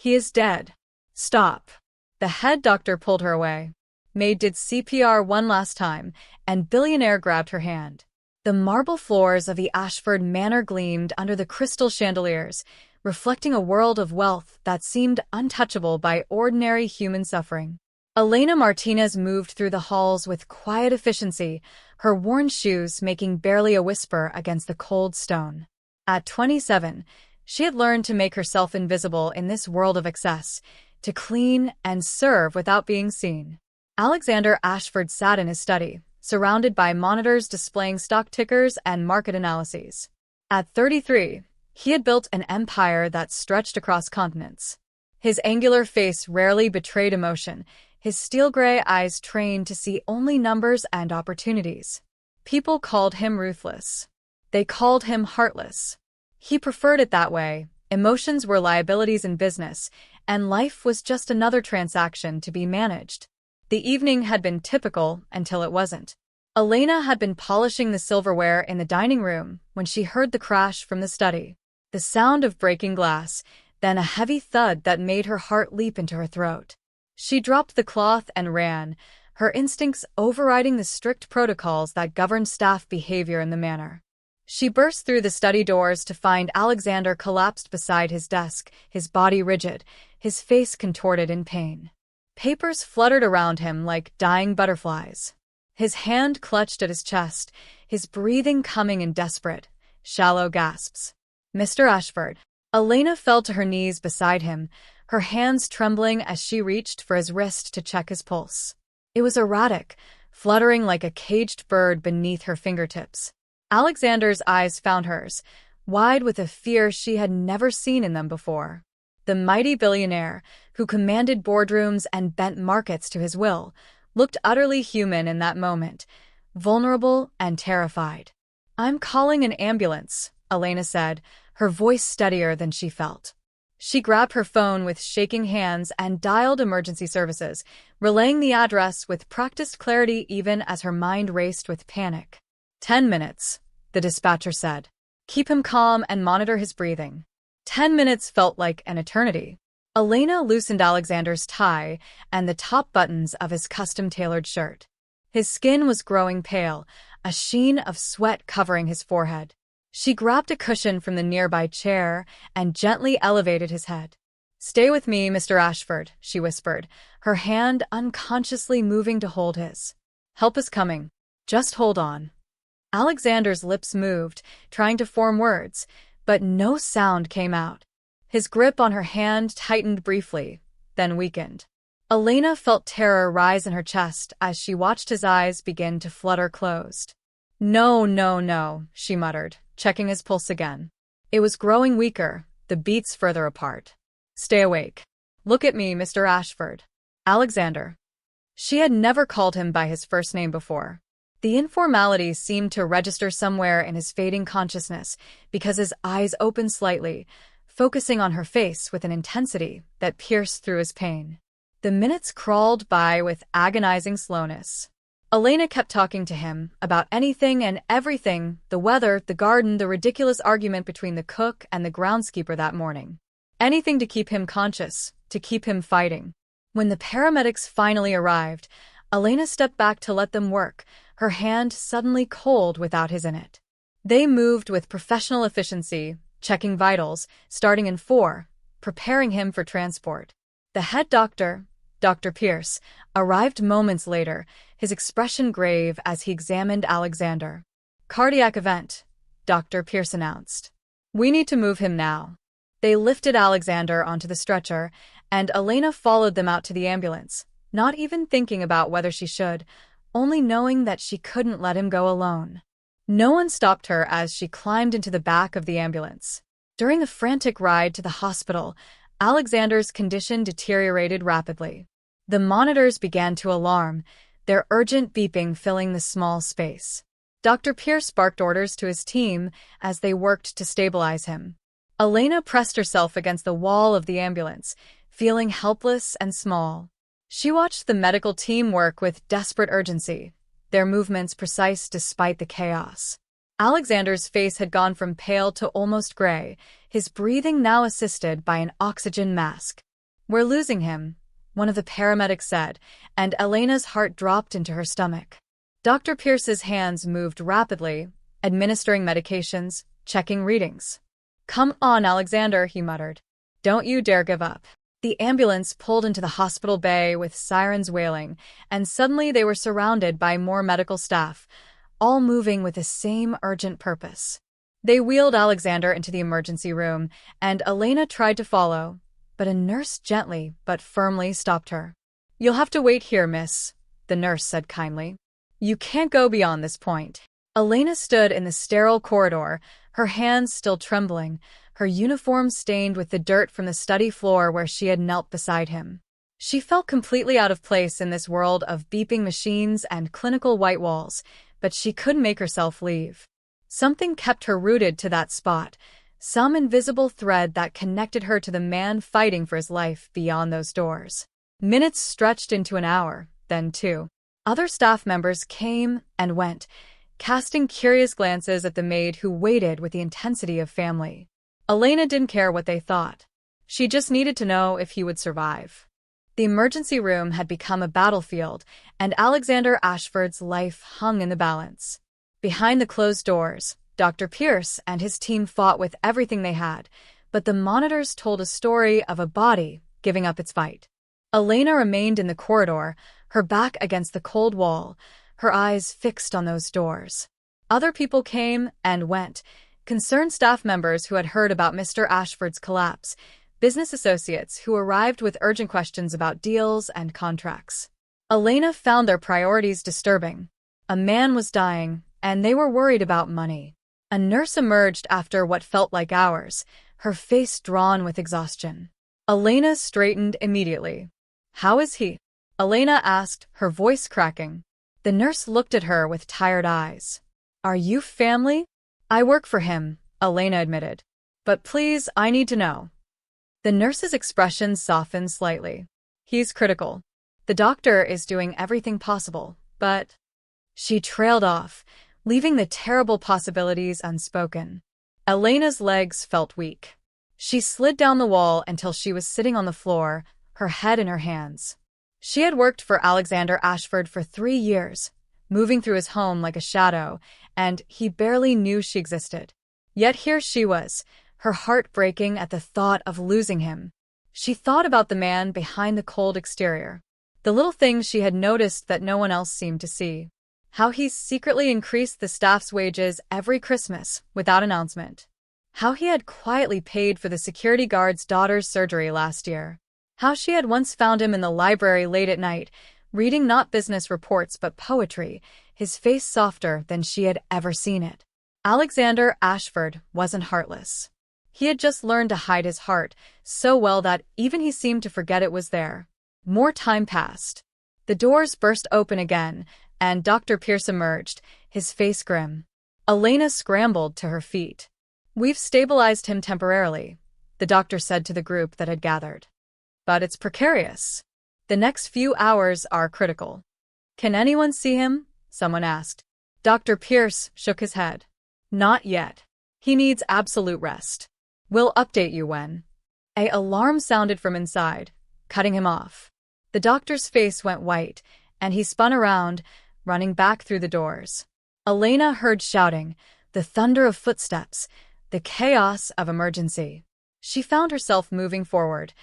He is dead. Stop. The head doctor pulled her away. MAID did CPR one last time, and Billionaire grabbed her hand. The marble floors of the Ashford Manor gleamed under the crystal chandeliers, reflecting a world of wealth that seemed untouchable by ordinary human suffering. Elena Martinez moved through the halls with quiet efficiency, her worn shoes making barely a whisper against the cold stone. At 27, she had learned to make herself invisible in this world of excess, to clean and serve without being seen. Alexander Ashford sat in his study, surrounded by monitors displaying stock tickers and market analyses. At 33, he had built an empire that stretched across continents. His angular face rarely betrayed emotion, his steel-gray eyes trained to see only numbers and opportunities. People called him ruthless. They called him heartless. He preferred it that way. Emotions were liabilities in business, and life was just another transaction to be managed. The evening had been typical until it wasn't. Elena had been polishing the silverware in the dining room when she heard the crash from the study. The sound of breaking glass, then a heavy thud that made her heart leap into her throat. She dropped the cloth and ran, her instincts overriding the strict protocols that governed staff behavior in the manor. She burst through the study doors to find Alexander collapsed beside his desk, his body rigid, his face contorted in pain. Papers fluttered around him like dying butterflies. His hand clutched at his chest, his breathing coming in desperate, shallow gasps. Mr. Ashford. Elena fell to her knees beside him, her hands trembling as she reached for his wrist to check his pulse. It was erratic, fluttering like a caged bird beneath her fingertips. Alexander's eyes found hers, wide with a fear she had never seen in them before. The mighty billionaire, who commanded boardrooms and bent markets to his will, looked utterly human in that moment, vulnerable and terrified. "I'm calling an ambulance," Elena said, her voice steadier than she felt. She grabbed her phone with shaking hands and dialed emergency services, relaying the address with practiced clarity even as her mind raced with panic. 10 minutes, the dispatcher said. "Keep him calm and monitor his breathing." 10 minutes felt like an eternity. Elena loosened Alexander's tie and the top buttons of his custom-tailored shirt. His skin was growing pale, a sheen of sweat covering his forehead. She grabbed a cushion from the nearby chair and gently elevated his head. "Stay with me, Mr. Ashford," she whispered, her hand unconsciously moving to hold his. "Help is coming. Just hold on." Alexander's lips moved, trying to form words, but no sound came out. His grip on her hand tightened briefly, then weakened. Elena felt terror rise in her chest as she watched his eyes begin to flutter closed. "No, no, no," she muttered, checking his pulse again. It was growing weaker, the beats further apart. "Stay awake. Look at me, Mr. Ashford." Alexander. She had never called him by his first name before. The informality seemed to register somewhere in his fading consciousness because his eyes opened slightly, focusing on her face with an intensity that pierced through his pain. The minutes crawled by with agonizing slowness. Elena kept talking to him about anything and everything, the weather, the garden, the ridiculous argument between the cook and the groundskeeper that morning. Anything to keep him conscious, to keep him fighting. When the paramedics finally arrived, Elena stepped back to let them work, her hand suddenly cold without his in it. They moved with professional efficiency, checking vitals, starting in 4, preparing him for transport. The head doctor, Dr. Pierce, arrived moments later, his expression grave as he examined Alexander. "Cardiac event," Dr. Pierce announced. "We need to move him now." They lifted Alexander onto the stretcher, and Elena followed them out to the ambulance, not even thinking about whether she should, only knowing that she couldn't let him go alone. No one stopped her as she climbed into the back of the ambulance. During the frantic ride to the hospital, Alexander's condition deteriorated rapidly. The monitors began to alarm, their urgent beeping filling the small space. Dr. Pierce barked orders to his team as they worked to stabilize him. Elena pressed herself against the wall of the ambulance, feeling helpless and small. She watched the medical team work with desperate urgency, their movements precise despite the chaos. Alexander's face had gone from pale to almost gray, his breathing now assisted by an oxygen mask. "We're losing him," one of the paramedics said, and Elena's heart dropped into her stomach. Dr. Pierce's hands moved rapidly, administering medications, checking readings. "Come on, Alexander," he muttered. "Don't you dare give up." The ambulance pulled into the hospital bay with sirens wailing, and suddenly they were surrounded by more medical staff, all moving with the same urgent purpose. They wheeled Alexander into the emergency room, and Elena tried to follow, but a nurse gently but firmly stopped her. "You'll have to wait here, miss," the nurse said kindly. "You can't go beyond this point." Elena stood in the sterile corridor, her hands still trembling, her uniform stained with the dirt from the study floor where she had knelt beside him. She felt completely out of place in this world of beeping machines and clinical white walls, but she couldn't make herself leave. Something kept her rooted to that spot, some invisible thread that connected her to the man fighting for his life beyond those doors. Minutes stretched into an hour, then 2. Other staff members came and went, casting curious glances at the maid who waited with the intensity of family. Elena didn't care what they thought. She just needed to know if he would survive. The emergency room had become a battlefield, and Alexander Ashford's life hung in the balance. Behind the closed doors, Dr. Pierce and his team fought with everything they had, but the monitors told a story of a body giving up its fight. Elena remained in the corridor, her back against the cold wall, her eyes fixed on those doors. Other people came and went, concerned staff members who had heard about Mr. Ashford's collapse, business associates who arrived with urgent questions about deals and contracts. Elena found their priorities disturbing. A man was dying, and they were worried about money. A nurse emerged after what felt like hours, her face drawn with exhaustion. Elena straightened immediately. "How is he?" Elena asked, her voice cracking. The nurse looked at her with tired eyes. "Are you family?" "I work for him," Elena admitted. "But please, I need to know." The nurse's expression softened slightly. "He's critical. The doctor is doing everything possible, but—" She trailed off, leaving the terrible possibilities unspoken. Elena's legs felt weak. She slid down the wall until she was sitting on the floor, her head in her hands. She had worked for Alexander Ashford for 3 years, moving through his home like a shadow, and he barely knew she existed. Yet here she was, her heart breaking at the thought of losing him. She thought about the man behind the cold exterior, the little things she had noticed that no one else seemed to see. How he secretly increased the staff's wages every Christmas without announcement. How he had quietly paid for the security guard's daughter's surgery last year. How she had once found him in the library late at night, reading not business reports but poetry, his face softer than she had ever seen it. Alexander Ashford wasn't heartless. He had just learned to hide his heart so well that even he seemed to forget it was there. More time passed. The doors burst open again, and Dr. Pierce emerged, his face grim. Elena scrambled to her feet. "We've stabilized him temporarily," the doctor said to the group that had gathered. "But it's precarious. The next few hours are critical." "Can anyone see him?" someone asked. Dr. Pierce shook his head. "Not yet. He needs absolute rest. We'll update you when." An alarm sounded from inside, cutting him off. The doctor's face went white, and he spun around, running back through the doors. Elena heard shouting, the thunder of footsteps, the chaos of emergency. She found herself moving forward,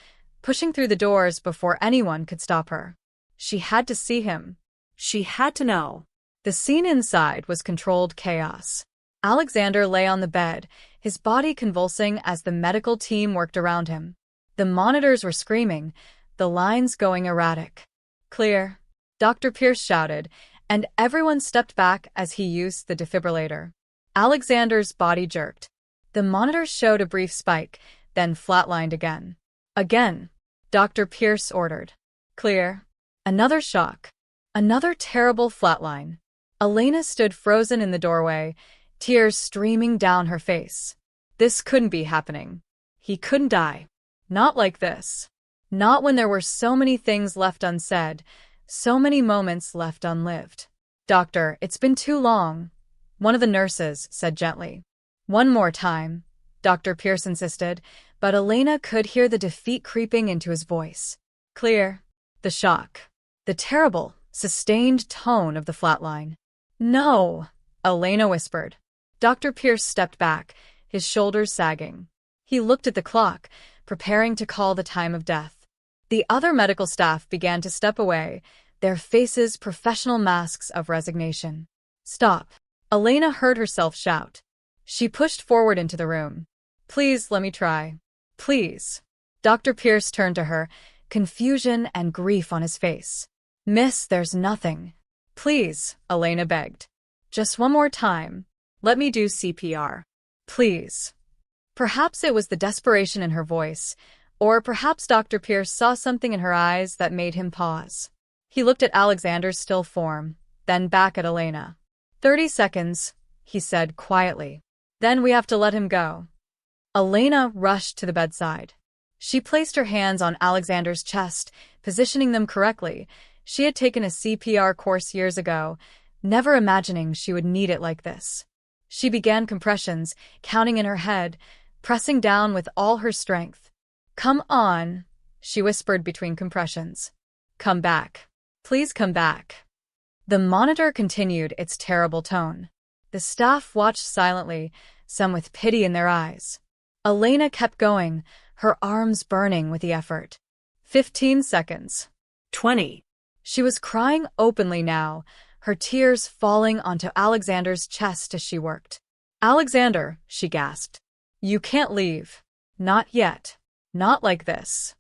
pushing through the doors before anyone could stop her. She had to see him. She had to know. The scene inside was controlled chaos. Alexander lay on the bed, his body convulsing as the medical team worked around him. The monitors were screaming, the lines going erratic. "Clear," Dr. Pierce shouted, and everyone stepped back as he used the defibrillator. Alexander's body jerked. The monitors showed a brief spike, then flatlined again. "Again," Dr. Pierce ordered. "Clear." Another shock. Another terrible flatline. Elena stood frozen in the doorway, tears streaming down her face. This couldn't be happening. He couldn't die. Not like this. Not when there were so many things left unsaid, so many moments left unlived. "Doctor, it's been too long," one of the nurses said gently. "One more time," Dr. Pierce insisted, but Elena could hear the defeat creeping into his voice. Clear. The shock. The terrible, sustained tone of the flatline. No, Elena whispered. Dr. Pierce stepped back, his shoulders sagging. He looked at the clock, preparing to call the time of death. The other medical staff began to step away, their faces professional masks of resignation. Stop. Elena heard herself shout. She pushed forward into the room. Please let me try. Please. Dr. Pierce turned to her, confusion and grief on his face. Miss, there's nothing. Please, Elena begged. Just one more time. Let me do CPR. Please. Perhaps it was the desperation in her voice, or perhaps Dr. Pierce saw something in her eyes that made him pause. He looked at Alexander's still form, then back at Elena. 30 seconds, he said quietly. Then we have to let him go. Elena rushed to the bedside. She placed her hands on Alexander's chest, positioning them correctly. She had taken a CPR course years ago, never imagining she would need it like this. She began compressions, counting in her head, pressing down with all her strength. Come on, she whispered between compressions. Come back. Please come back. The monitor continued its terrible tone. The staff watched silently, some with pity in their eyes. Elena kept going, her arms burning with the effort. 15 seconds. 20. She was crying openly now, her tears falling onto Alexander's chest as she worked. Alexander, she gasped. You can't leave. Not yet. Not like this.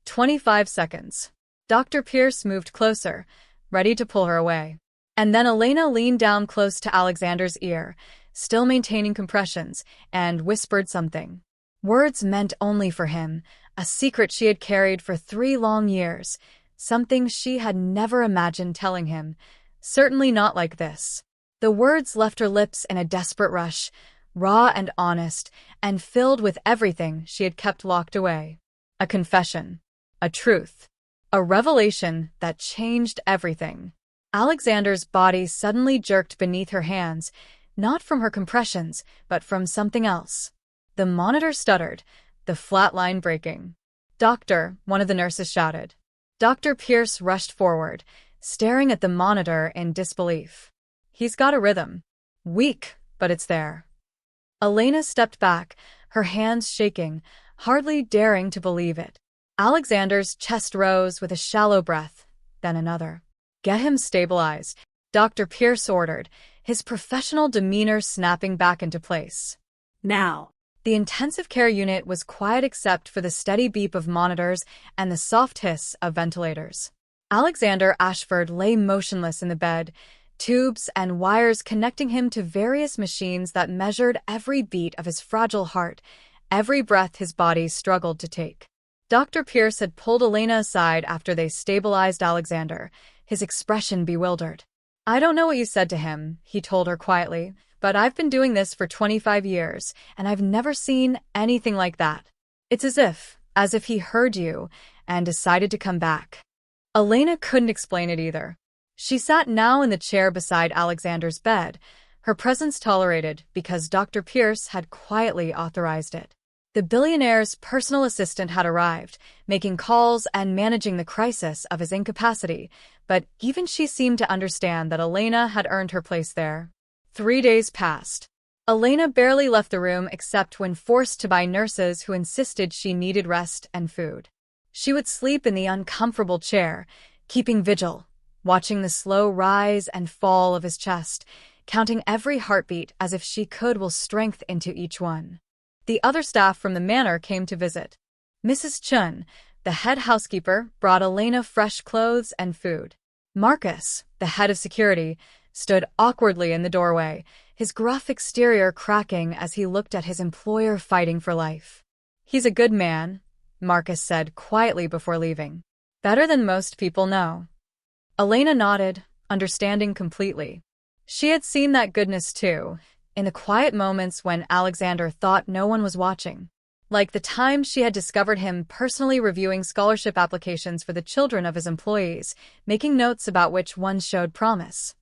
25 seconds. Dr. Pierce moved closer, ready to pull her away. And then Elena leaned down close to Alexander's ear, still maintaining compressions, and whispered something. Words meant only for him, a secret she had carried for 3 long years, something she had never imagined telling him, certainly not like this. The words left her lips in a desperate rush, raw and honest, and filled with everything she had kept locked away. A confession. A truth. A revelation that changed everything. Alexander's body suddenly jerked beneath her hands, not from her compressions, but from something else. The monitor stuttered, the flat line breaking. Doctor, one of the nurses shouted. Dr. Pierce rushed forward, staring at the monitor in disbelief. He's got a rhythm. Weak, but it's there. Elena stepped back, her hands shaking, hardly daring to believe it. Alexander's chest rose with a shallow breath, then another. Get him stabilized, Dr. Pierce ordered, his professional demeanor snapping back into place. Now. The intensive care unit was quiet except for the steady beep of monitors and the soft hiss of ventilators. Alexander Ashford lay motionless in the bed, tubes and wires connecting him to various machines that measured every beat of his fragile heart, every breath his body struggled to take. Dr. Pierce had pulled Elena aside after they stabilized Alexander, his expression bewildered. I don't know what you said to him, he told her quietly, but I've been doing this for 25 years, and I've never seen anything like that. It's as if he heard you and decided to come back. Elena couldn't explain it either. She sat now in the chair beside Alexander's bed, her presence tolerated because Dr. Pierce had quietly authorized it. The billionaire's personal assistant had arrived, making calls and managing the crisis of his incapacity, but even she seemed to understand that Elena had earned her place there. 3 days passed. Elena barely left the room except when forced to by nurses who insisted she needed rest and food. She would sleep in the uncomfortable chair, keeping vigil, watching the slow rise and fall of his chest, counting every heartbeat as if she could will strength into each one. The other staff from the manor came to visit. Mrs. Chun, the head housekeeper, brought Elena fresh clothes and food. Marcus, the head of security, stood awkwardly in the doorway, his gruff exterior cracking as he looked at his employer fighting for life. He's a good man, Marcus said quietly before leaving. Better than most people know. Elena nodded, understanding completely. She had seen that goodness too, in the quiet moments when Alexander thought no one was watching. Like the time she had discovered him personally reviewing scholarship applications for the children of his employees, making notes about which ones showed promise.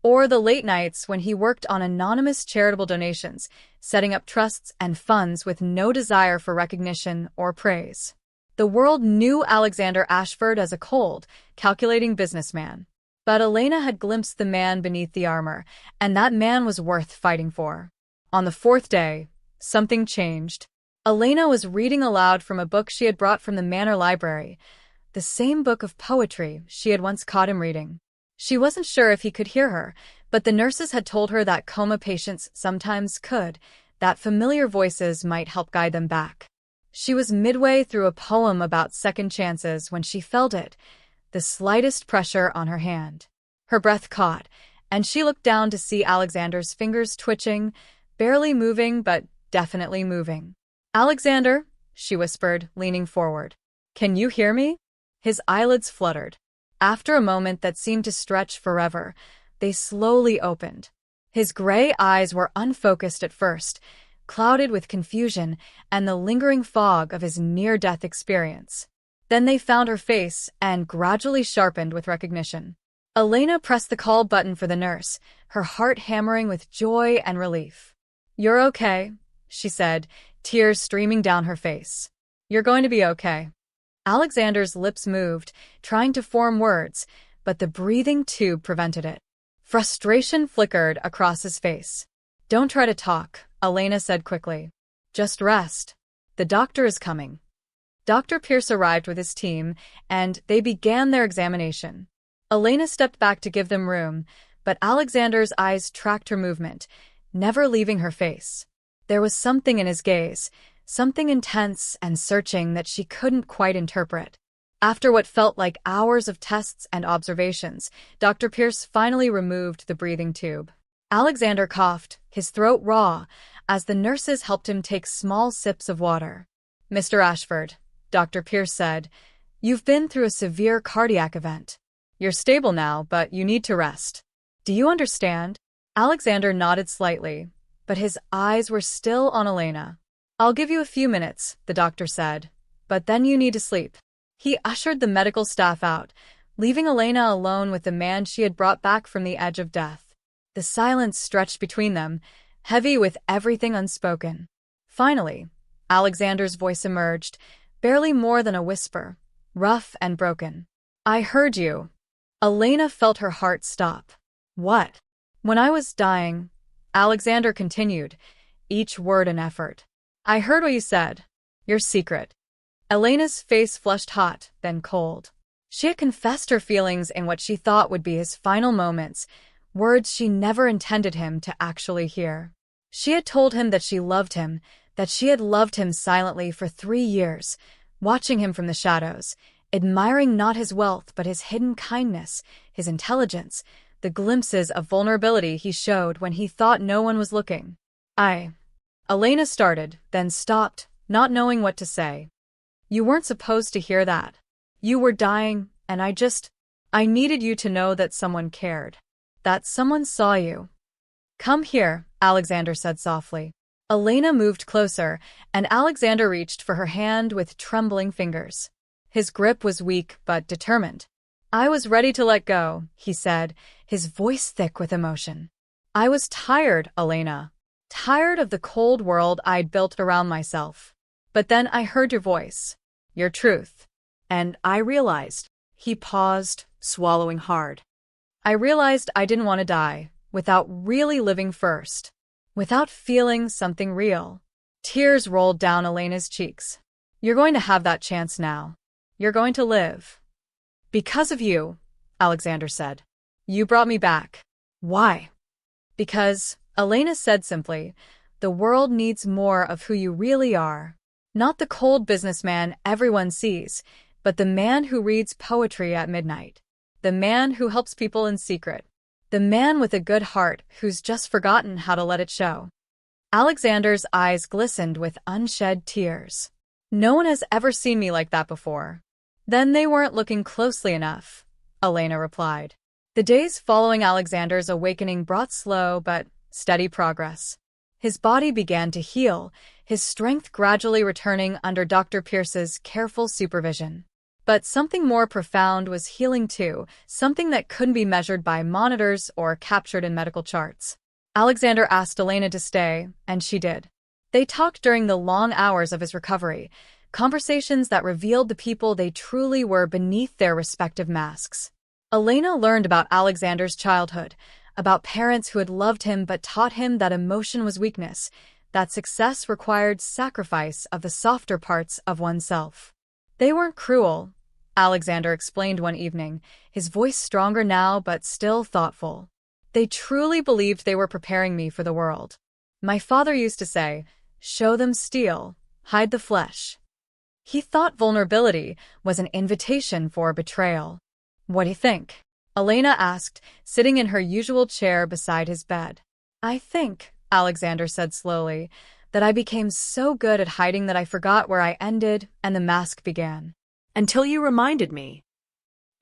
Or the late nights when he worked on anonymous charitable donations, setting up trusts and funds with no desire for recognition or praise. The world knew Alexander Ashford as a cold, calculating businessman. But Elena had glimpsed the man beneath the armor, and that man was worth fighting for. On the fourth day, something changed. Elena was reading aloud from a book she had brought from the manor library, the same book of poetry she had once caught him reading. She wasn't sure if he could hear her, but the nurses had told her that coma patients sometimes could, that familiar voices might help guide them back. She was midway through a poem about second chances when she felt it, the slightest pressure on her hand. Her breath caught, and she looked down to see Alexander's fingers twitching, barely moving but definitely moving. "Alexander," she whispered, leaning forward. "Can you hear me?" His eyelids fluttered. After a moment that seemed to stretch forever, they slowly opened. His gray eyes were unfocused at first, clouded with confusion and the lingering fog of his near-death experience. Then they found her face and gradually sharpened with recognition. Elena pressed the call button for the nurse, her heart hammering with joy and relief. "You're okay," she said, tears streaming down her face. "You're going to be okay." Alexander's lips moved, trying to form words, but the breathing tube prevented it. Frustration flickered across his face. "Don't try to talk," Elena said quickly. "Just rest. The doctor is coming." Dr. Pierce arrived with his team, and they began their examination. Elena stepped back to give them room, but Alexander's eyes tracked her movement, never leaving her face. There was something in his gaze, something intense and searching that she couldn't quite interpret. After what felt like hours of tests and observations, Dr. Pierce finally removed the breathing tube. Alexander coughed, his throat raw, as the nurses helped him take small sips of water. "Mr. Ashford," Dr. Pierce said, "you've been through a severe cardiac event. You're stable now, but you need to rest. Do you understand?" Alexander nodded slightly, but his eyes were still on Elena. "I'll give you a few minutes," the doctor said, "but then you need to sleep." He ushered the medical staff out, leaving Elena alone with the man she had brought back from the edge of death. The silence stretched between them, heavy with everything unspoken. Finally, Alexander's voice emerged, barely more than a whisper, rough and broken. "I heard you." Elena felt her heart stop. "What?" "When I was dying," Alexander continued, each word an effort. "I heard what you said. Your secret." Elena's face flushed hot, then cold. She had confessed her feelings in what she thought would be his final moments, words she never intended him to actually hear. She had told him that she loved him, that she had loved him silently for 3 years, watching him from the shadows, admiring not his wealth but his hidden kindness, his intelligence, the glimpses of vulnerability he showed when he thought no one was looking. Elena started, then stopped, not knowing what to say. "You weren't supposed to hear that. You were dying, and I needed you to know that someone cared. That someone saw you." "Come here," Alexander said softly. Elena moved closer, and Alexander reached for her hand with trembling fingers. His grip was weak but determined. "I was ready to let go," he said, his voice thick with emotion. "I was tired, Elena. Tired of the cold world I'd built around myself. But then I heard your voice, your truth, and I realized." He paused, swallowing hard. "I realized I didn't want to die, without really living first, without feeling something real." Tears rolled down Elena's cheeks. "You're going to have that chance now. You're going to live." "Because of you," Alexander said. "You brought me back." "Why?" "Because," Elena said simply, "the world needs more of who you really are. Not the cold businessman everyone sees, but the man who reads poetry at midnight. The man who helps people in secret. The man with a good heart who's just forgotten how to let it show." Alexander's eyes glistened with unshed tears. "No one has ever seen me like that before." "Then they weren't looking closely enough," Elena replied. The days following Alexander's awakening brought slow but steady progress. His body began to heal, his strength gradually returning under Dr. Pierce's careful supervision. But something more profound was healing too, something that couldn't be measured by monitors or captured in medical charts. Alexander asked Elena to stay, and she did. They talked during the long hours of his recovery, conversations that revealed the people they truly were beneath their respective masks. Elena learned about Alexander's childhood, about parents who had loved him but taught him that emotion was weakness, that success required sacrifice of the softer parts of oneself. They weren't cruel, Alexander explained one evening, his voice stronger now but still thoughtful. They truly believed they were preparing me for the world. My father used to say, "Show them steel, hide the flesh." He thought vulnerability was an invitation for betrayal. "What do you think?" Elena asked, sitting in her usual chair beside his bed. "I think," Alexander said slowly, "that I became so good at hiding that I forgot where I ended and the mask began. Until you reminded me."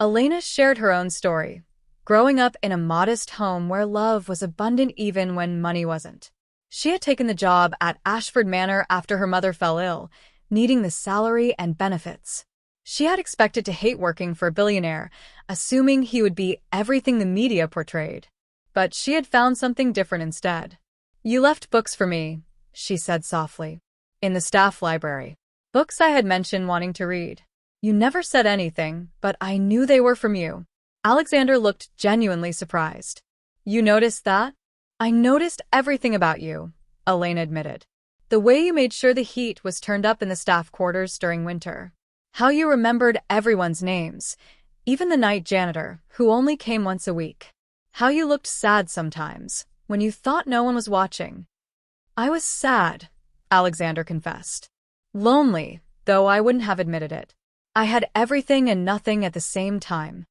Elena shared her own story, growing up in a modest home where love was abundant even when money wasn't. She had taken the job at Ashford Manor after her mother fell ill, needing the salary and benefits. She had expected to hate working for a billionaire, assuming he would be everything the media portrayed. But she had found something different instead. "You left books for me," she said softly. "In the staff library. Books I had mentioned wanting to read. You never said anything, but I knew they were from you." Alexander looked genuinely surprised. "You noticed that?" "I noticed everything about you," Elena admitted. "The way you made sure the heat was turned up in the staff quarters during winter. How you remembered everyone's names, even the night janitor, who only came once a week. How you looked sad sometimes, when you thought no one was watching." "I was sad," Alexander confessed. "Lonely, though I wouldn't have admitted it. I had everything and nothing at the same time."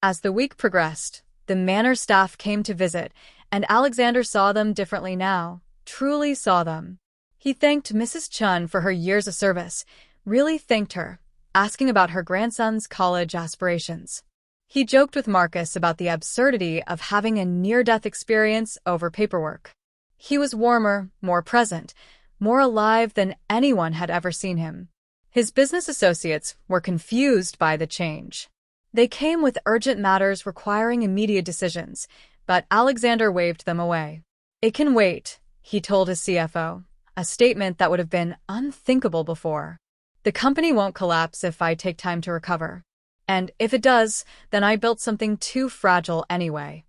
As the week progressed, the manor staff came to visit, and Alexander saw them differently now, truly saw them. He thanked Mrs. Chun for her years of service, really thanked her, asking about her grandson's college aspirations. He joked with Marcus about the absurdity of having a near-death experience over paperwork. He was warmer, more present, more alive than anyone had ever seen him. His business associates were confused by the change. They came with urgent matters requiring immediate decisions, but Alexander waved them away. "It can wait," he told his CFO, a statement that would have been unthinkable before. "The company won't collapse if I take time to recover. And if it does, then I built something too fragile anyway."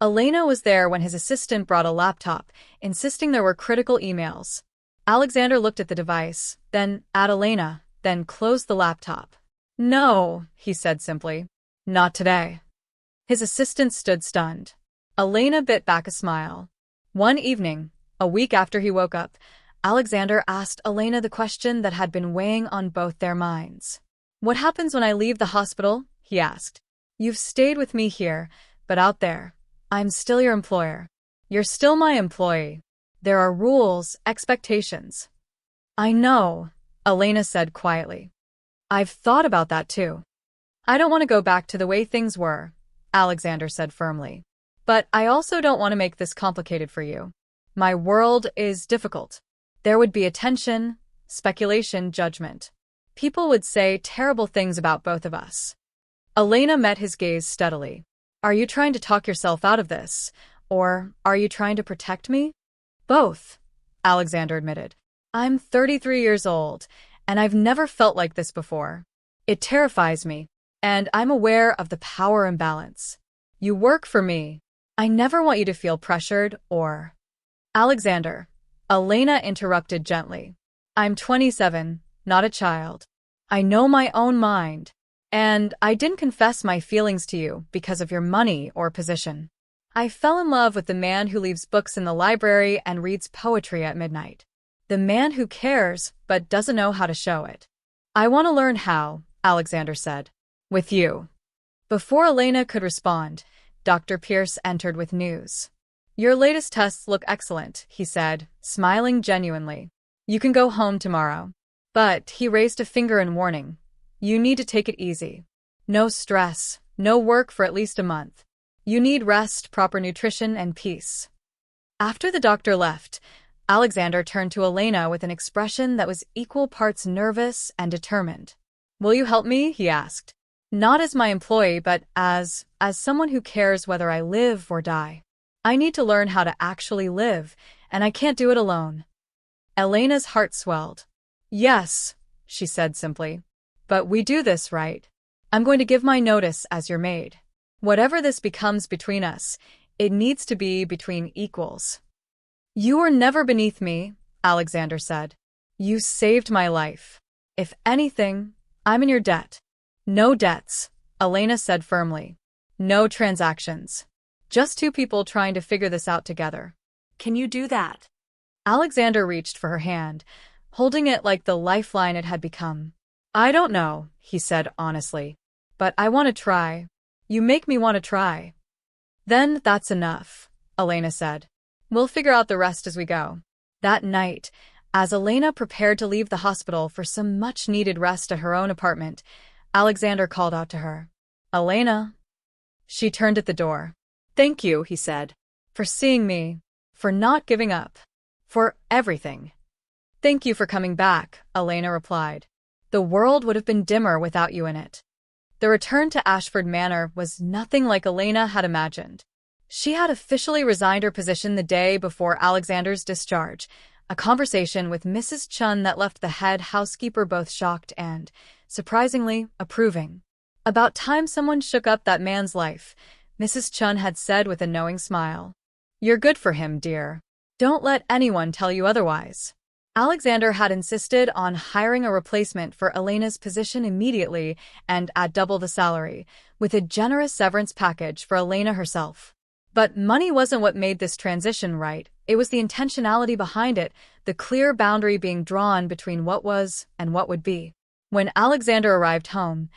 Elena was there when his assistant brought a laptop, insisting there were critical emails. Alexander looked at the device, then at Elena, then closed the laptop. "No," he said simply. "Not today." His assistant stood stunned. Elena bit back a smile. One evening, a week after he woke up, Alexander asked Elena the question that had been weighing on both their minds. "What happens when I leave the hospital?" he asked. "You've stayed with me here, but out there, I'm still your employer. You're still my employee. There are rules, expectations." "I know," Elena said quietly. "I've thought about that too." "I don't want to go back to the way things were," Alexander said firmly. "But I also don't want to make this complicated for you. My world is difficult. There would be attention, speculation, judgment. People would say terrible things about both of us." Elena met his gaze steadily. "Are you trying to talk yourself out of this, or are you trying to protect me?" "Both," Alexander admitted. "I'm 33 years old, and I've never felt like this before. It terrifies me, and I'm aware of the power imbalance. You work for me. I never want you to feel pressured or—" "Alexander," Elena interrupted gently. "I'm 27, not a child. I know my own mind. And I didn't confess my feelings to you because of your money or position. I fell in love with the man who leaves books in the library and reads poetry at midnight. The man who cares but doesn't know how to show it. I want to learn how," Alexander said. "With you." Before Elena could respond, Dr. Pierce entered with news. "Your latest tests look excellent," he said, smiling genuinely. "You can go home tomorrow." But he raised a finger in warning. "You need to take it easy. No stress, no work for at least a month. You need rest, proper nutrition, and peace." After the doctor left, Alexander turned to Elena with an expression that was equal parts nervous and determined. Will you help me? He asked. Not as my employee, but as someone who cares whether I live or die. I need to learn how to actually live, and I can't do it alone. Elena's heart swelled. Yes, she said simply. But we do this, right? I'm going to give my notice as your maid. Whatever this becomes between us, it needs to be between equals. You were never beneath me, Alexander said. You saved my life. If anything, I'm in your debt. No debts, Elena said firmly. No transactions. Just two people trying to figure this out together. Can you do that? Alexander reached for her hand, holding it like the lifeline it had become. I don't know, he said honestly. But I want to try. You make me want to try. Then that's enough, Elena said. We'll figure out the rest as we go. That night, as Elena prepared to leave the hospital for some much-needed rest at her own apartment, Alexander called out to her. Elena. She turned at the door. Thank you, he said. For seeing me. For not giving up. For everything. Thank you for coming back, Elena replied. The world would have been dimmer without you in it. The return to Ashford Manor was nothing like Elena had imagined. She had officially resigned her position the day before Alexander's discharge, a conversation with Mrs. Chun that left the head housekeeper both shocked and, surprisingly, approving. About time someone shook up that man's life, Mrs. Chun had said with a knowing smile. You're good for him, dear. Don't let anyone tell you otherwise. Alexander had insisted on hiring a replacement for Elena's position immediately and at double the salary, with a generous severance package for Elena herself. But money wasn't what made this transition right. It was the intentionality behind it, the clear boundary being drawn between what was and what would be. When Alexander arrived home,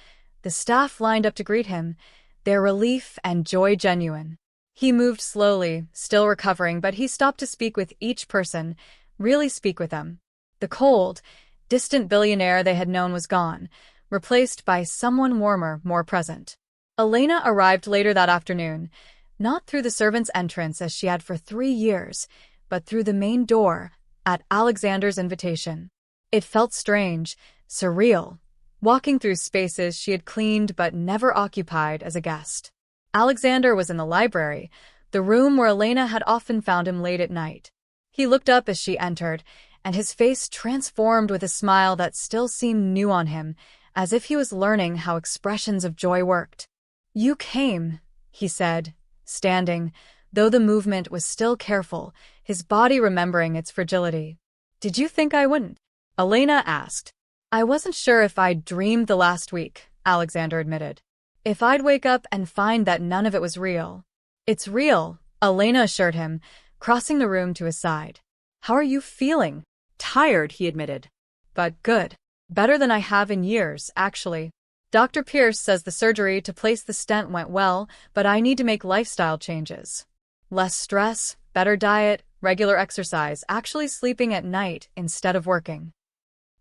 the staff lined up to greet him, their relief and joy genuine. He moved slowly, still recovering, but he stopped to speak with each person, really speak with them. The cold, distant billionaire they had known was gone, replaced by someone warmer, more present. Elena arrived later that afternoon, not through the servant's entrance as she had for 3 years, but through the main door, at Alexander's invitation. It felt strange, surreal, walking through spaces she had cleaned but never occupied as a guest. Alexander was in the library, the room where Elena had often found him late at night. He looked up as she entered, and his face transformed with a smile that still seemed new on him, as if he was learning how expressions of joy worked. You came, he said, standing, though the movement was still careful, his body remembering its fragility. Did you think I wouldn't? Elena asked. I wasn't sure if I'd dreamed the last week, Alexander admitted. If I'd wake up and find that none of it was real. It's real, Elena assured him, crossing the room to his side. How are you feeling? Tired, he admitted. But good. Better than I have in years, actually. Dr. Pierce says the surgery to place the stent went well, but I need to make lifestyle changes. Less stress, better diet, regular exercise, actually sleeping at night instead of working.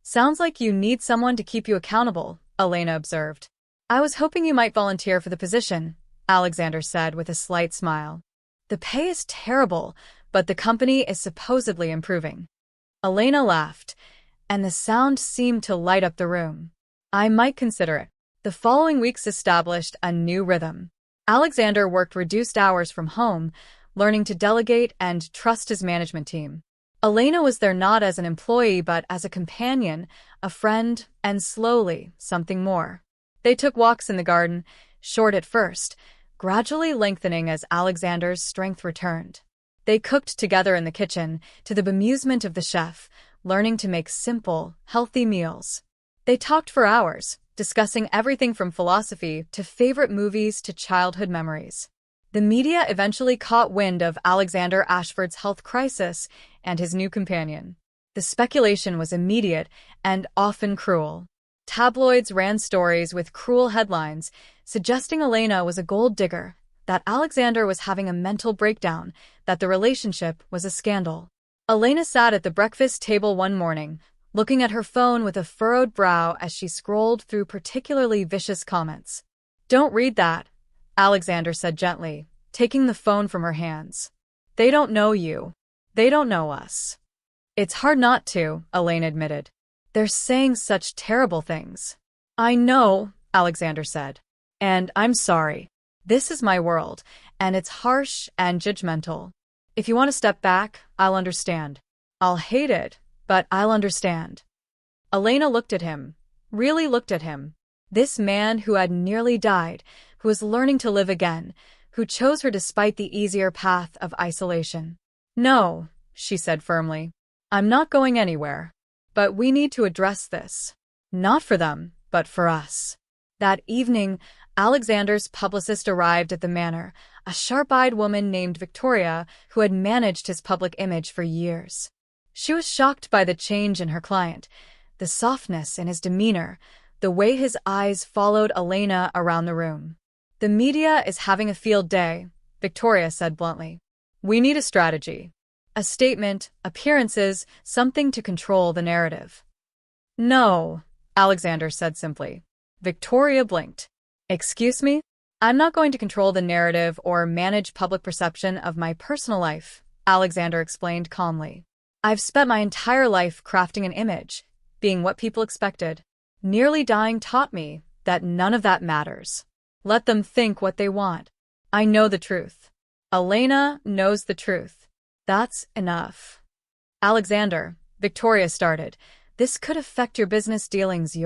Sounds like you need someone to keep you accountable, Elena observed. I was hoping you might volunteer for the position, Alexander said with a slight smile. The pay is terrible, but the company is supposedly improving. Elena laughed, and the sound seemed to light up the room. I might consider it. The following weeks established a new rhythm. Alexander worked reduced hours from home, learning to delegate and trust his management team. Elena was there not as an employee but as a companion, a friend, and slowly, something more. They took walks in the garden, short at first, gradually lengthening as Alexander's strength returned. They cooked together in the kitchen, to the bemusement of the chef, learning to make simple, healthy meals. They talked for hours, discussing everything from philosophy to favorite movies to childhood memories. The media eventually caught wind of Alexander Ashford's health crisis and his new companion. The speculation was immediate and often cruel. Tabloids ran stories with cruel headlines, suggesting Elena was a gold digger, that Alexander was having a mental breakdown, that the relationship was a scandal. Elena sat at the breakfast table one morning, looking at her phone with a furrowed brow as she scrolled through particularly vicious comments. Don't read that, Alexander said gently, taking the phone from her hands. They don't know you. They don't know us. It's hard not to, Elena admitted. They're saying such terrible things. I know, Alexander said. And I'm sorry. This is my world, and it's harsh and judgmental. If you want to step back, I'll understand. I'll hate it, but I'll understand. Elena looked at him, really looked at him. This man who had nearly died, who was learning to live again, who chose her despite the easier path of isolation. No, she said firmly. I'm not going anywhere. But we need to address this. Not for them, but for us. That evening, Alexander's publicist arrived at the manor, a sharp-eyed woman named Victoria who had managed his public image for years. She was shocked by the change in her client, the softness in his demeanor, the way his eyes followed Elena around the room. The media is having a field day, Victoria said bluntly. We need a strategy. A statement, appearances, something to control the narrative. No, Alexander said simply. Victoria blinked. Excuse me? I'm not going to control the narrative or manage public perception of my personal life, Alexander explained calmly. I've spent my entire life crafting an image, being what people expected. Nearly dying taught me that none of that matters. Let them think what they want. I know the truth. Elena knows the truth. That's enough. Alexander, Victoria started, this could affect your business dealings,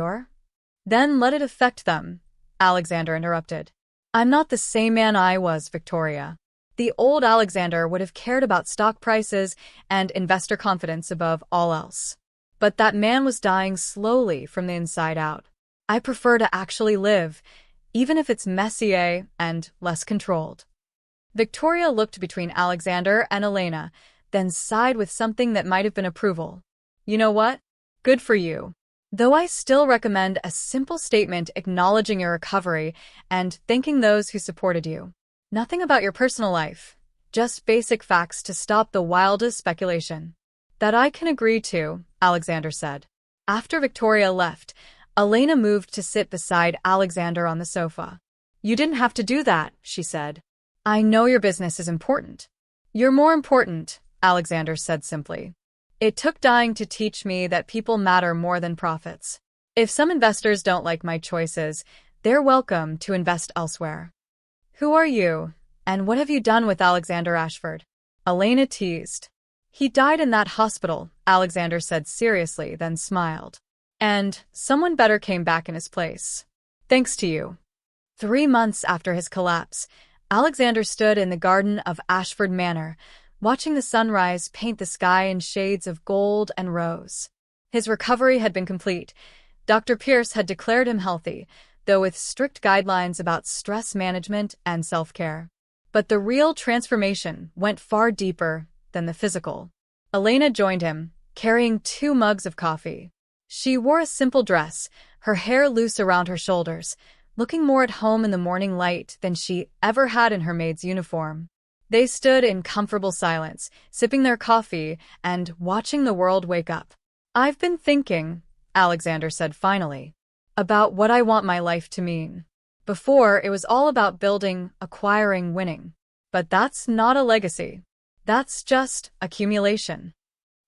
Then let it affect them, Alexander interrupted. I'm not the same man I was, Victoria. The old Alexander would have cared about stock prices and investor confidence above all else. But that man was dying slowly from the inside out. I prefer to actually live, even if it's messier and less controlled. Victoria looked between Alexander and Elena, then sighed with something that might have been approval. You know what? Good for you. Though I still recommend a simple statement acknowledging your recovery and thanking those who supported you. Nothing about your personal life, just basic facts to stop the wildest speculation. That I can agree to, Alexander said. After Victoria left, Elena moved to sit beside Alexander on the sofa. You didn't have to do that, she said. I know your business is important. You're more important, Alexander said simply. It took dying to teach me that people matter more than profits. If some investors don't like my choices, they're welcome to invest elsewhere. Who are you, and what have you done with Alexander Ashford? Elena teased. He died in that hospital, Alexander said seriously, then smiled. And someone better came back in his place. Thanks to you. 3 months after his collapse, Alexander stood in the garden of Ashford Manor, watching the sunrise paint the sky in shades of gold and rose. His recovery had been complete. Dr. Pierce had declared him healthy, though with strict guidelines about stress management and self-care. But the real transformation went far deeper than the physical. Elena joined him, carrying 2 mugs of coffee. She wore a simple dress, her hair loose around her shoulders, looking more at home in the morning light than she ever had in her maid's uniform. They stood in comfortable silence, sipping their coffee and watching the world wake up. I've been thinking, Alexander said finally, about what I want my life to mean. Before, it was all about building, acquiring, winning. But that's not a legacy. That's just accumulation.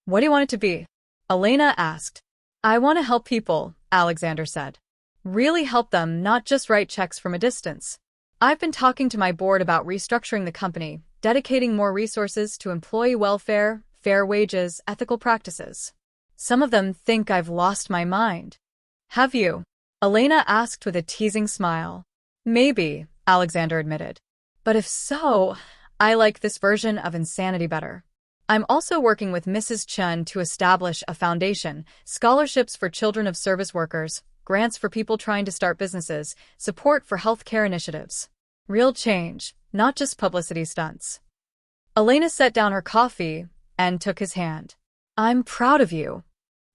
What do you want it to be? Elena asked. I want to help people, Alexander said. Really help them, not just write checks from a distance. I've been talking to my board about restructuring the company, dedicating more resources to employee welfare, fair wages, ethical practices. Some of them think I've lost my mind. Have you? Elena asked with a teasing smile. Maybe, Alexander admitted. But if so, I like this version of insanity better. I'm also working with Mrs. Chun to establish a foundation, scholarships for children of service workers, grants for people trying to start businesses, support for healthcare initiatives. Real change, not just publicity stunts. Elena set down her coffee and took his hand. I'm proud of you.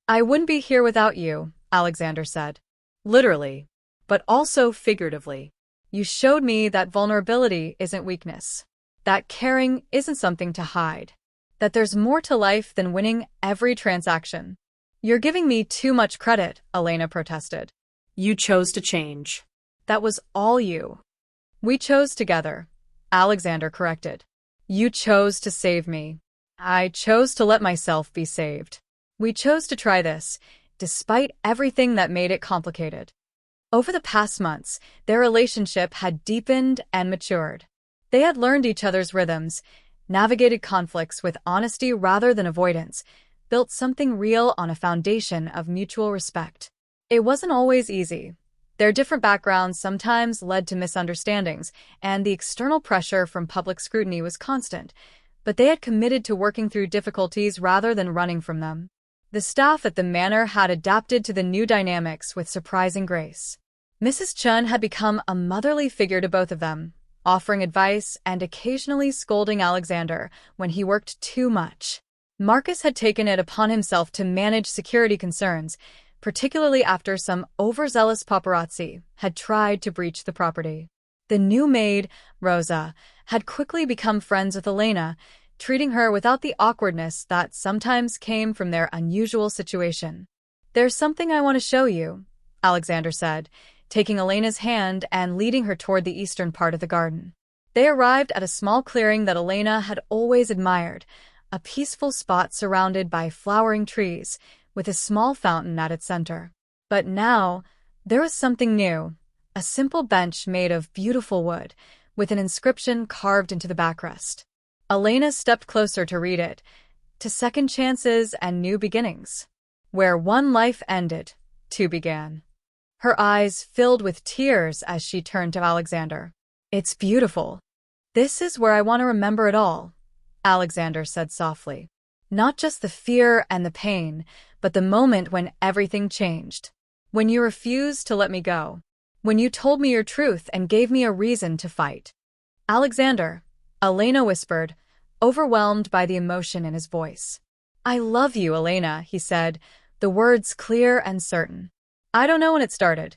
I wouldn't be here without you, Alexander said. Literally, but also figuratively. You showed me that vulnerability isn't weakness, that caring isn't something to hide, that there's more to life than winning every transaction. You're giving me too much credit, Elena protested. You chose to change. That was all you. We chose together, Alexander corrected. You chose to save me. I chose to let myself be saved. We chose to try this, despite everything that made it complicated. Over the past months, their relationship had deepened and matured. They had learned each other's rhythms, navigated conflicts with honesty rather than avoidance, built something real on a foundation of mutual respect. It wasn't always easy. Their different backgrounds sometimes led to misunderstandings, and the external pressure from public scrutiny was constant, but they had committed to working through difficulties rather than running from them. The staff at the manor had adapted to the new dynamics with surprising grace. Mrs. Chun had become a motherly figure to both of them, offering advice and occasionally scolding Alexander when he worked too much. Marcus had taken it upon himself to manage security concerns, particularly after some overzealous paparazzi had tried to breach the property. The new maid, Rosa, had quickly become friends with Elena, treating her without the awkwardness that sometimes came from their unusual situation. "There's something I want to show you," Alexander said, taking Elena's hand and leading her toward the eastern part of the garden. They arrived at a small clearing that Elena had always admired, a peaceful spot surrounded by flowering trees, with a small fountain at its center. But now, there was something new, a simple bench made of beautiful wood, with an inscription carved into the backrest. Elena stepped closer to read it, "To second chances and new beginnings. Where one life ended, two began." Her eyes filled with tears as she turned to Alexander. "It's beautiful. This is where I want to remember it all," Alexander said softly. "Not just the fear and the pain, but the moment when everything changed. When you refused to let me go. When you told me your truth and gave me a reason to fight." "Alexander," Elena whispered, overwhelmed by the emotion in his voice. "I love you, Elena," he said, the words clear and certain. "I don't know when it started.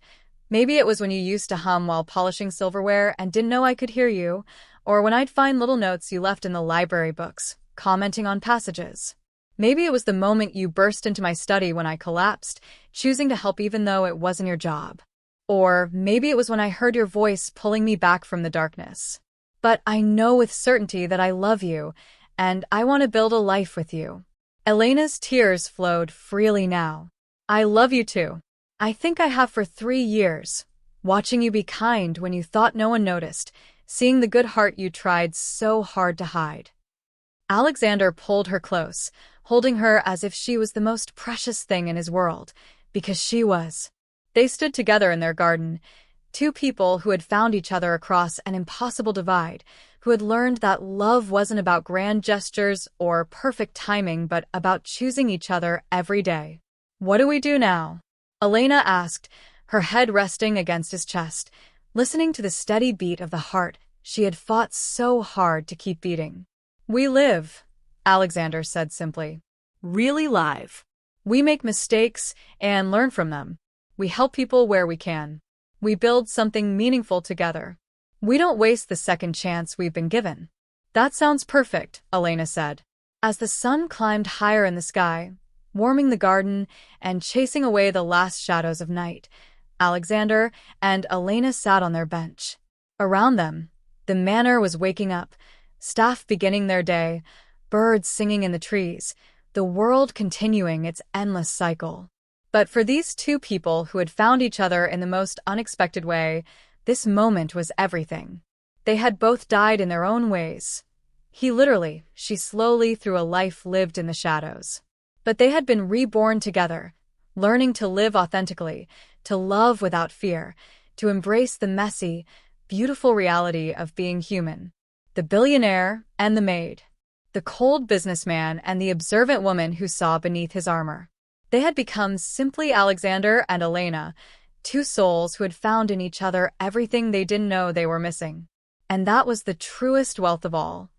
Maybe it was when you used to hum while polishing silverware and didn't know I could hear you, or when I'd find little notes you left in the library books, commenting on passages. Maybe it was the moment you burst into my study when I collapsed, choosing to help even though it wasn't your job. Or maybe it was when I heard your voice pulling me back from the darkness. But I know with certainty that I love you, and I want to build a life with you." Elena's tears flowed freely now. "I love you too. I think I have for 3 years, watching you be kind when you thought no one noticed, seeing the good heart you tried so hard to hide." Alexander pulled her close, holding her as if she was the most precious thing in his world, because she was. They stood together in their garden, two people who had found each other across an impossible divide, who had learned that love wasn't about grand gestures or perfect timing but about choosing each other every day. "What do we do now?" Elena asked, her head resting against his chest, listening to the steady beat of the heart she had fought so hard to keep beating. "We live," Alexander said simply. "Really live." "We make mistakes and learn from them. We help people where we can. We build something meaningful together. We don't waste the second chance we've been given." "That sounds perfect," Elena said. As the sun climbed higher in the sky, warming the garden and chasing away the last shadows of night, Alexander and Elena sat on their bench. Around them, the manor was waking up, staff beginning their day, birds singing in the trees, the world continuing its endless cycle. But for these two people who had found each other in the most unexpected way, this moment was everything. They had both died in their own ways. He literally, she slowly through a life lived in the shadows. But they had been reborn together, learning to live authentically, to love without fear, to embrace the messy, beautiful reality of being human. The billionaire and the maid. The cold businessman and the observant woman who saw beneath his armor. They had become simply Alexander and Elena, two souls who had found in each other everything they didn't know they were missing. And that was the truest wealth of all.